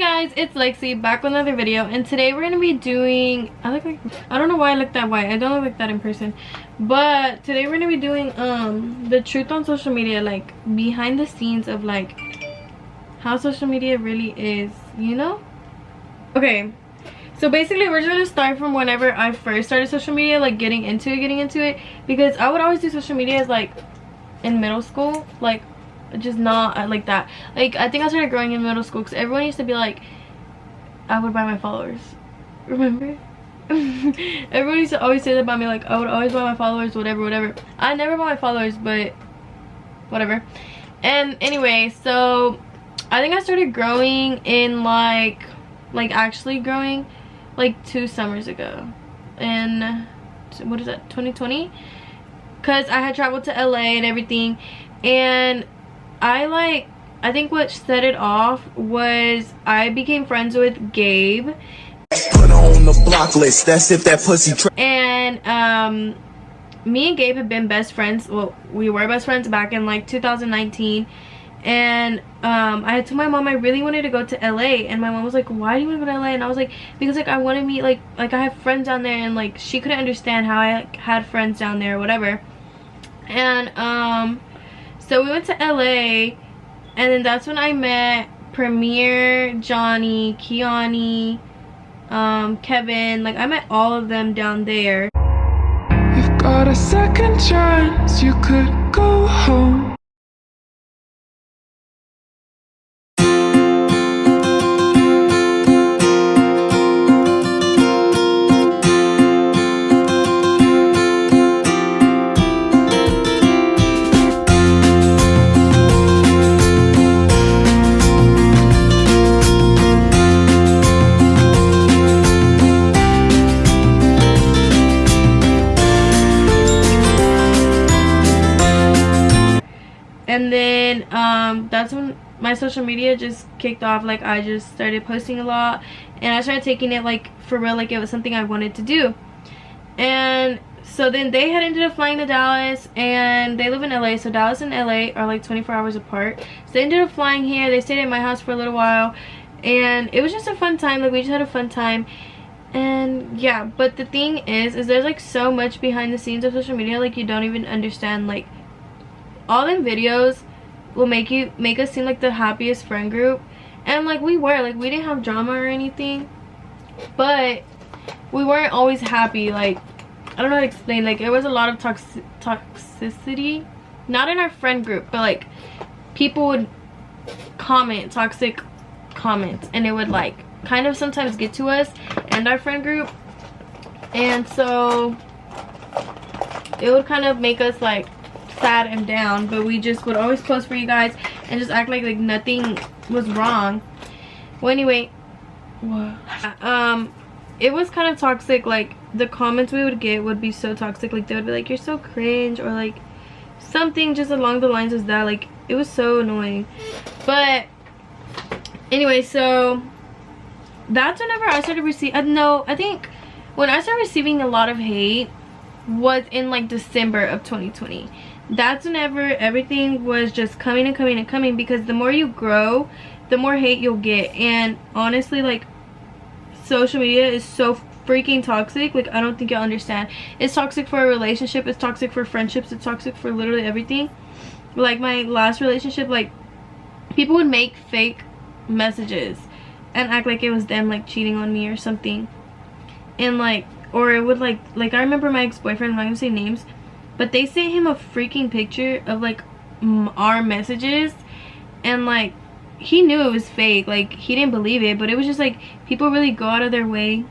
guys, it's Lexi back with another video, and today we're gonna be doing I don't know why I look that white. I don't look like that in person, but today we're gonna be doing the truth on social media, like behind the scenes of like how social media really is, you know. Okay, so basically we're just gonna start from whenever I first started social media, like getting into it, because I would always do social media as like in middle school, like just not like that. Like I think I started growing in middle school because everyone used to be like, I would buy my followers, remember? Everyone used to always say that about me, like I would always buy my followers, whatever. I never bought my followers, but whatever. And anyway, so I think I started growing in like actually growing like 2 summers ago, and what is that, 2020, because I had traveled to LA and everything. And I think what set it off was I became friends with Gabe. Put on the block list. That's if that pussy. And me and Gabe have been best friends. Well, we were best friends back in like 2019. And I had told my mom I really wanted to go to LA, and my mom was like, why do you want to go to LA? And I was like, because like I want to meet like I have friends down there, and like she couldn't understand how I like, had friends down there or whatever. And so we went to LA, and then that's when I met Premier, Johnny, Kiani, Kevin. Like I met all of them down there. You've got a second chance, you could go home. And then that's when my social media just kicked off. Like I just started posting a lot, and I started taking it like for real, like it was something I wanted to do. And so then they had ended up flying to Dallas, and they live in LA, so Dallas and LA are like 24 hours apart. So they ended up flying here. They stayed at my house for a little while, and it was just a fun time. Like we just had a fun time. And yeah, but the thing is there's like so much behind the scenes of social media, like you don't even understand. Like all them videos will make us seem like the happiest friend group, and like we didn't have drama or anything, but we weren't always happy. Like I don't know how to explain. Like there was a lot of toxicity, not in our friend group, but like people would comment toxic comments, and it would like kind of sometimes get to us and our friend group. And so it would kind of make us like sad and down, but we just would always post for you guys and just act like nothing was wrong. Well, anyway, it was kind of toxic. Like the comments we would get would be so toxic. Like they would be like, you're so cringe, or like something just along the lines of that. Like it was so annoying. But anyway, so that's whenever I started receiving I think when I started receiving a lot of hate was in like December of 2020. That's whenever everything was just coming and coming and coming, because the more you grow, the more hate you'll get. And honestly, like social media is so freaking toxic. Like I don't think you'll understand. It's toxic for a relationship, it's toxic for friendships, it's toxic for literally everything. Like my last relationship, like people would make fake messages and act like it was them like cheating on me or something, and like, or it would like I remember my ex-boyfriend, I'm not gonna say names, but they sent him a freaking picture of like our messages, and like he knew it was fake. Like he didn't believe it, but it was just like people really go out of their way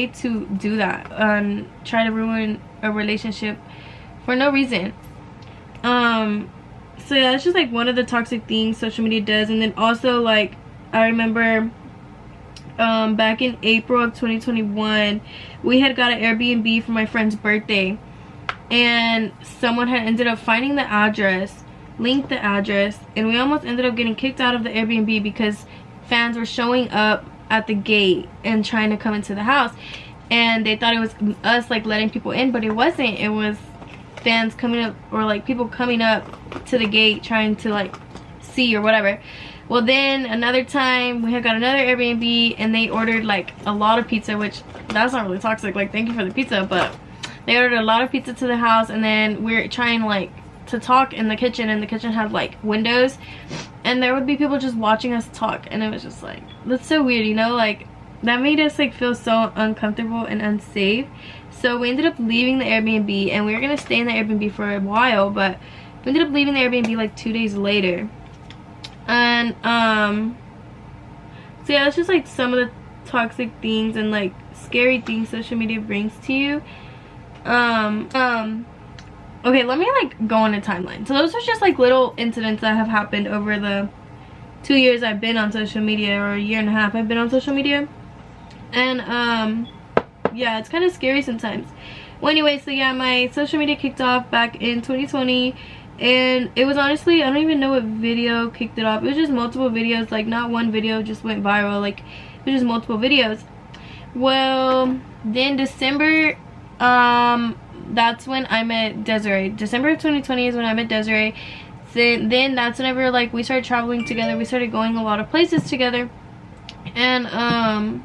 to do that and try to ruin a relationship for no reason. So yeah, that's just like one of the toxic things social media does. And then also, like I remember back in April of 2021, we had got an Airbnb for my friend's birthday, and someone had ended up finding the address, linked the address, and we almost ended up getting kicked out of the Airbnb because fans were showing up at the gate and trying to come into the house, and they thought it was us like letting people in, but it wasn't. It was fans coming up, or like people coming up to the gate trying to like see or whatever. Well, then another time we had got another Airbnb and they ordered like a lot of pizza, which that's not really toxic, like thank you for the pizza, but they ordered a lot of pizza to the house. And then we're trying like to talk in the kitchen, and the kitchen had like windows, and there would be people just watching us talk, and it was just like, that's so weird, you know, like that made us like feel so uncomfortable and unsafe. So we ended up leaving the Airbnb, and we were gonna stay in the Airbnb for a while, but we ended up leaving the Airbnb like 2 days later. And so yeah, that's just like some of the toxic things and like scary things social media brings to you. Okay, let me like go on a timeline. So those are just like little incidents that have happened over the 2 years I've been on social media, or a year and a half I've been on social media. And yeah, it's kind of scary sometimes. Well, anyway, so yeah, my social media kicked off back in 2020, and it was honestly, I don't even know what video kicked it off. It was just multiple videos, like not one video just went viral, like it was just multiple videos. Well, then December, that's when I met Desiree. December of 2020 is when I met Desiree. Then that's whenever like we started traveling together. We started going a lot of places together, and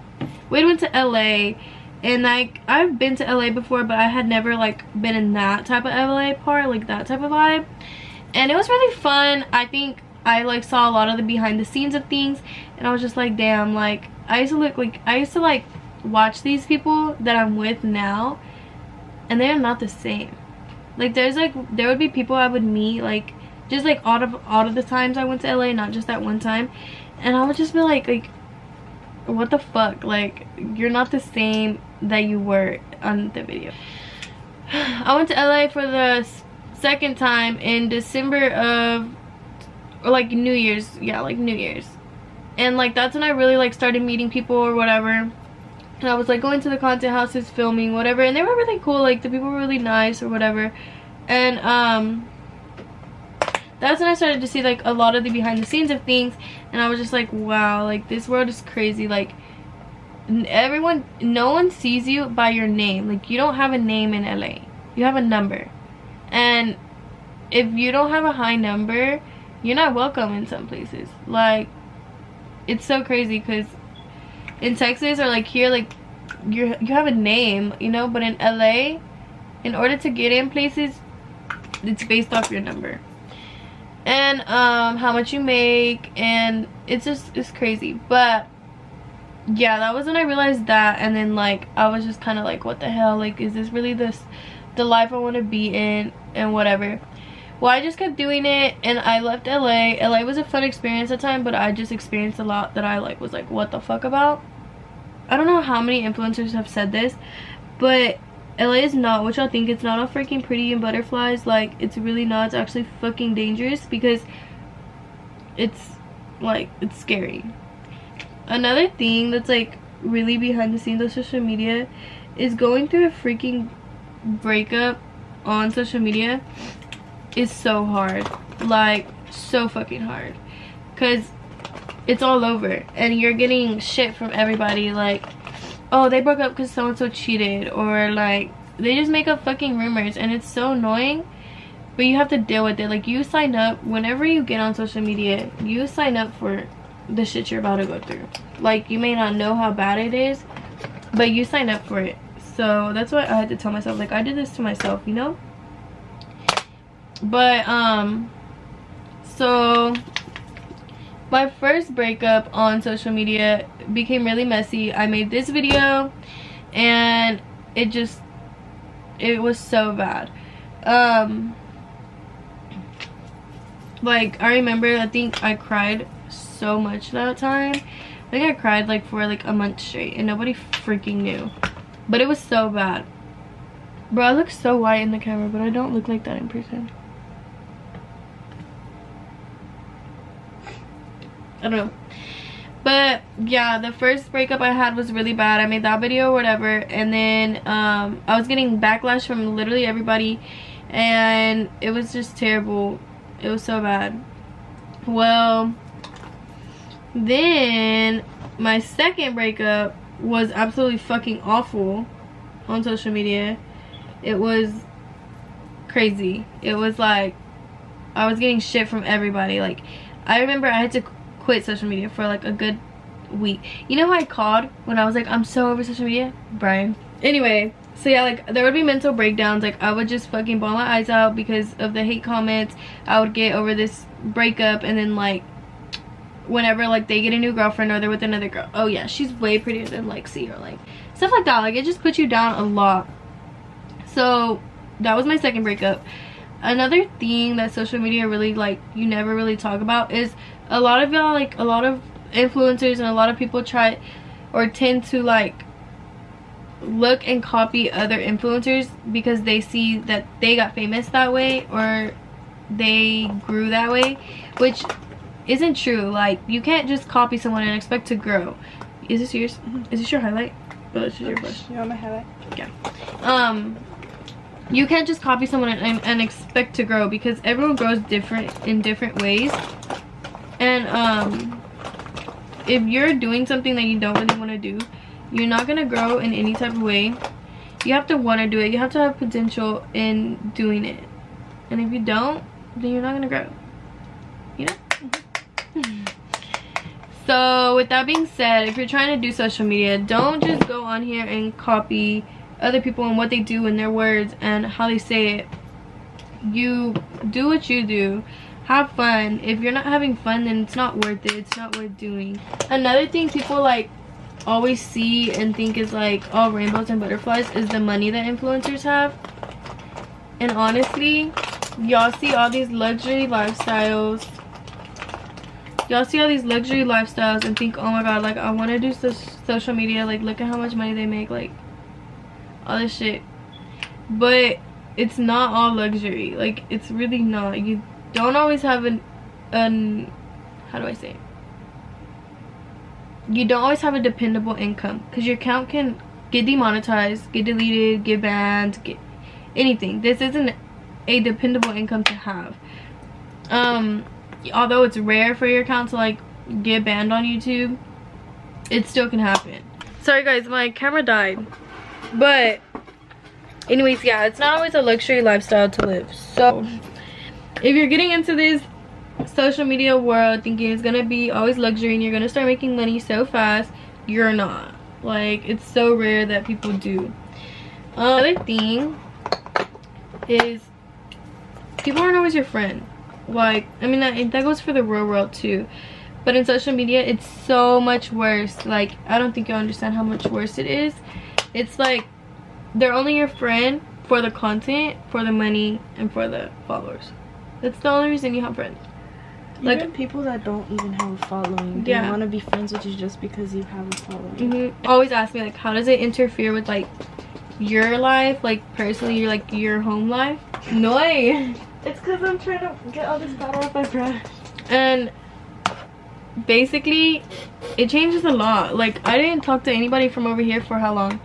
we went to LA. And like I've been to LA before, but I had never like been in that type of LA part, like that type of vibe, and it was really fun. I think I like saw a lot of the behind the scenes of things, and I was just like, damn, like I used to like watch these people that I'm with now, and they're not the same. Like there would be people I would meet like just like all of the times I went to LA, not just that one time, and I would just be like what the fuck, like you're not the same that you were on the video. I went to LA for the second time in December of, or like New Year's, yeah, like New Year's, and like that's when I really like started meeting people or whatever. And I was like going to the content houses, filming whatever, and they were really cool, like the people were really nice or whatever. And that's when I started to see like a lot of the behind the scenes of things, and I was just like, wow, like this world is crazy. Like no one sees you by your name. Like you don't have a name in LA, you have a number, and if you don't have a high number, you're not welcome in some places. Like it's so crazy, because in Texas or like here, like you have a name, you know, but in LA, in order to get in places, it's based off your number and how much you make, and it's crazy. But yeah, that was when I realized that, and then like I was just kind of like, what the hell, like is this really the life I want to be in, and whatever. Well, I just kept doing it, and I left LA. LA was a fun experience at the time, but I just experienced a lot that I like was like, what the fuck about. I don't know how many influencers have said this, but LA is not what y'all think. It's not all freaking pretty and butterflies. Like it's really not. It's actually fucking dangerous, because it's like, it's scary. Another thing that's like really behind the scenes of social media is going through a freaking breakup on social media is so hard. Like so fucking hard, because it's all over and you're getting shit from everybody, like, oh, they broke up because so and so cheated, or like they just make up fucking rumors, and it's so annoying, but you have to deal with it. Like you sign up, whenever you get on social media, you sign up for the shit you're about to go through. Like you may not know how bad it is, but you sign up for it. So that's what I had to tell myself, like I did this to myself, you know. But so my first breakup on social media became really messy. I made this video, and it was so bad. Like I remember, I think I cried so much that time. I think I cried like for like a month straight, and nobody freaking knew, but it was so bad. Bro, I look so white in the camera, but I don't look like that in person. I don't know. But yeah, the first breakup I had was really bad. I made that video or whatever, and then I was getting backlash from literally everybody, and it was just terrible. It was so bad. Well, then my second breakup was absolutely fucking awful on social media. It was crazy. It was like I was getting shit from everybody. Like I remember I had to quit social media for like a good week. You know who I called when I was like, I'm so over social media? Brian. Anyway, so yeah, like there would be mental breakdowns. Like I would just fucking bawl my eyes out because of the hate comments. I would get over this breakup, and then like whenever like they get a new girlfriend or they're with another girl, oh yeah, she's way prettier than Lexi, or like stuff like that. Like it just puts you down a lot. So that was my second breakup. Another thing that social media really like you never really talk about is a lot of y'all, like a lot of influencers and a lot of people try or tend to like look and copy other influencers because they see that they got famous that way or they grew that way, which isn't true. Like you can't just copy someone and expect to grow. Is this yours? Is this your highlight? Oh, this is your brush. You want my highlight? Yeah. You can't just copy someone and expect to grow, because everyone grows different in different ways. And if you're doing something that you don't really want to do, you're not gonna grow in any type of way. You have to want to do it. You have to have potential in doing it, and if you don't, then you're not gonna grow, you know. So with that being said, if you're trying to do social media, don't just go on here and copy other people and what they do and their words and how they say it. You do what you do. Have fun. If you're not having fun, then it's not worth it. It's not worth doing. Another thing people like always see and think is like all rainbows and butterflies is the money that influencers have. And honestly, y'all see all these luxury lifestyles. Y'all see all these luxury lifestyles and think, oh my god, like I want to do social media, like look at how much money they make, like all this shit. But it's not all luxury. Like it's really not. You don't always have an how do I say it? You don't always have a dependable income, because your account can get demonetized, get deleted, get banned, get anything. This isn't a dependable income to have. Although it's rare for your account to like get banned on YouTube, it still can happen. Sorry guys, my camera died. But anyways, yeah, it's not always a luxury lifestyle to live. So if you're getting into this social media world thinking it's gonna be always luxury and you're gonna start making money so fast, you're not. Like it's so rare that people do. Another thing is people aren't always your friend. Like I mean that goes for the real world too, but in social media it's so much worse. Like I don't think you'll understand how much worse it is. It's like they're only your friend for the content, for the money, and for the followers. That's the only reason you have friends. Like even people that don't even have a following, they want to be friends with you just because you have a following. Always ask me like, how does it interfere with like your life, like personally, your home life? No, it's because I'm trying to get all this powder off my brush. And basically it changes a lot. Like I didn't talk to anybody from over here for how long?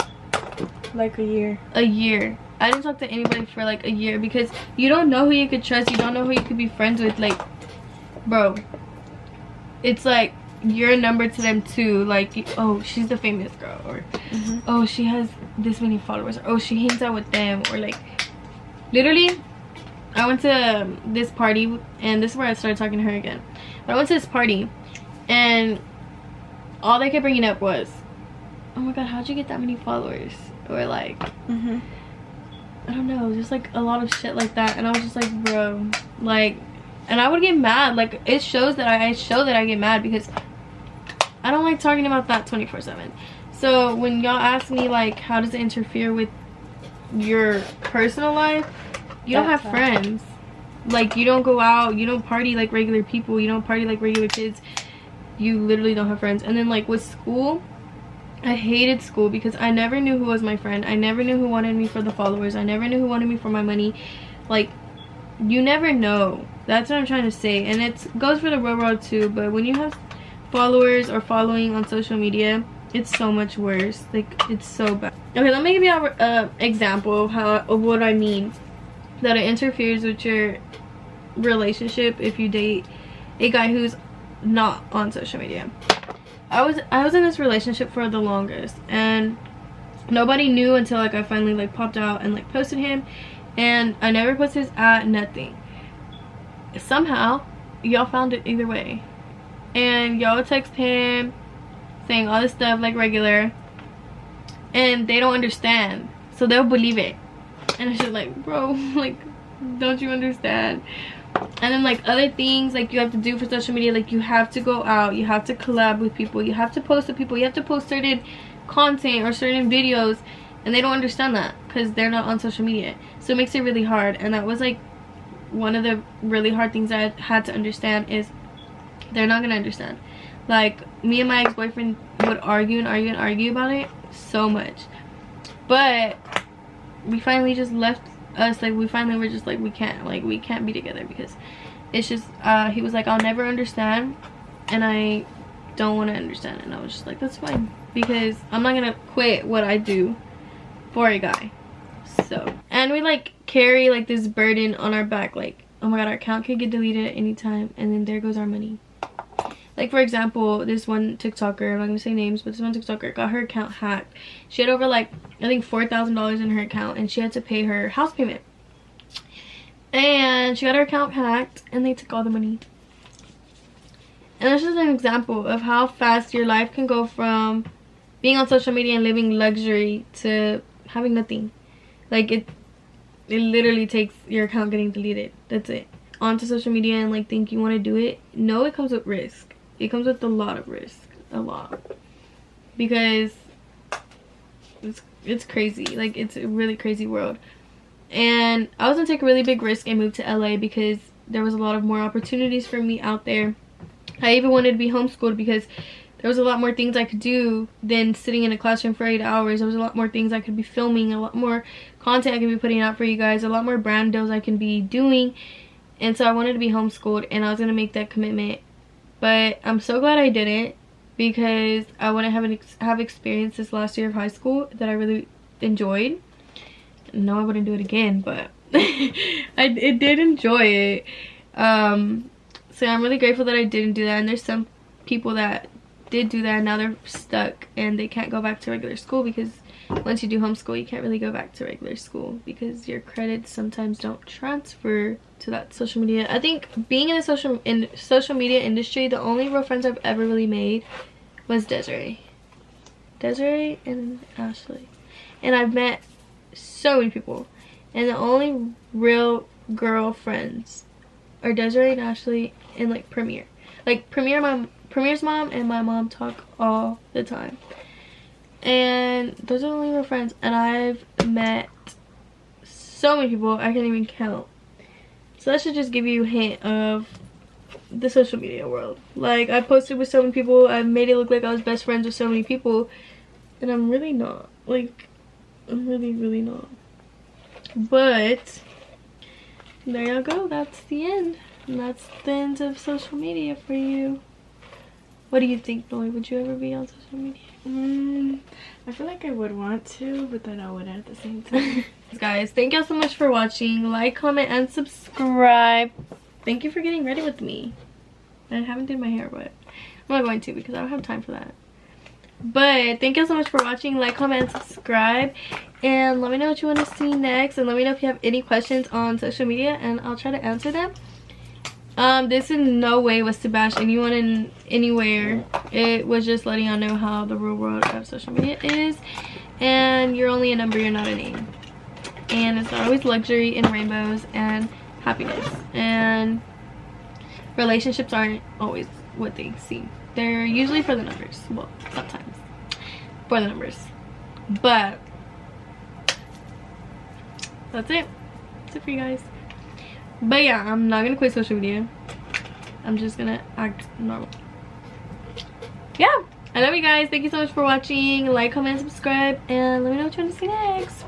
Like a year. A year. I didn't talk to anybody for like a year, because you don't know who you could trust. You don't know who you could be friends with. Like bro, it's like you're a number to them too. Like oh, she's the famous girl, or oh, she has this many followers, or oh, she hangs out with them, or like literally I went to this party, and this is where I started talking to her again. But I went to this party and all they kept bringing up was, oh my god, how'd you get that many followers? Or like I don't know, just like a lot of shit like that. And I was just like, bro, like, and I would get mad. Like it shows that I get mad, because I don't like talking about that 24/7. So when y'all ask me like how does it interfere with your personal life, you don't have friends. Like you don't go out, you don't party like regular people, you don't party like regular kids. You literally don't have friends. And then like with school, I hated school because I never knew who was my friend. I never knew who wanted me for the followers. I never knew who wanted me for my money. Like you never know. That's what I'm trying to say. And it goes for the real world too. But when you have followers or following on social media, it's so much worse. Like it's so bad. Okay, let me give you an example of what I mean. That it interferes with your relationship if you date a guy who's not on social media. I was in this relationship for the longest, and nobody knew until like I finally like popped out and like posted him, and I never posted his nothing. Somehow y'all found it either way. and y'all text him saying all this stuff like regular, and they don't understand, so they'll believe it. And it's just like, bro, like, don't you understand? And then like other things like you have to do for social media, like you have to go out, you have to collab with people, you have to post with people, you have to post certain content or certain videos, and they don't understand that because they're not on social media. So it makes it really hard. And that was like one of the really hard things I had to understand, is they're not gonna understand. Like me and my ex-boyfriend would argue and argue and argue about it so much, but we finally just left us. Like we finally were just like, we can't be together because it's just he was like, I'll never understand, and I don't want to understand. And I was just like, that's fine, because I'm not gonna quit what I do for a guy. So, and we like carry like this burden on our back, like, oh my god, our account could get deleted at any time, and then there goes our money. Like for example, this one TikToker, I'm not gonna say names, but this one TikToker got her account hacked. She had over like, I think $4,000 in her account, and she had to pay her house payment. And she got her account hacked, and they took all the money. And that's just an example of how fast your life can go from being on social media and living luxury to having nothing. Like it literally takes your account getting deleted. That's it. Onto social media and like think you want to do it. No, it comes with risk. It comes with a lot of risk. A lot. Because it's crazy. Like it's a really crazy world. And I was gonna take a really big risk and move to LA because there was a lot of more opportunities for me out there. I even wanted to be homeschooled because there was a lot more things I could do than sitting in a classroom for 8 hours. There was a lot more things I could be filming, a lot more content I could be putting out for you guys, a lot more brand deals I can be doing. And so I wanted to be homeschooled, and I was gonna make that commitment. But I'm so glad I didn't, because I want to have experience this last year of high school that I really enjoyed. No, I wouldn't do it again, but I did enjoy it. So I'm really grateful that I didn't do that. And there's some people that did do that, and now they're stuck and they can't go back to regular school, because once you do homeschool you can't really go back to regular school because your credits sometimes don't transfer to that social media. I think being in the social media industry, the only real friends I've ever really made was Desiree and Ashley, and I've met so many people, and the only real girl friends are Desiree and Ashley and like Premier. Like Premier's mom and my mom talk all the time, and those are the only real friends. And I've met so many people I can't even count. So that should just give you a hint of the social media world. Like, I posted with so many people, I made it look like I was best friends with so many people, and I'm really not. Like, I'm really not. But there you go, that's the end. And that's the end of social media for you. What do you think, Noy? Would you ever be on social media? I feel like I would want to, but then I wouldn't at the same time. Guys, thank y'all so much for watching. Like, comment, and subscribe. Thank you for getting ready with me. I haven't did my hair, but I'm not going to because I don't have time for that. But thank you so much for watching. Like, comment, and subscribe, and let me know what you want to see next, and let me know if you have any questions on social media, and I'll try to answer them. This in no way was to bash anyone in anywhere. It was just letting y'all know how the real world of social media is, and you're only a number, you're not a name, and it's not always luxury and rainbows and happiness, and relationships aren't always what they seem. They're usually for the numbers. Well, sometimes for the numbers, but that's it. That's it for you guys. But yeah, I'm not gonna quit social media. I'm just gonna act normal. Yeah, I love you guys. Thank you so much for watching. Like, comment, subscribe, and let me know what you want to see next.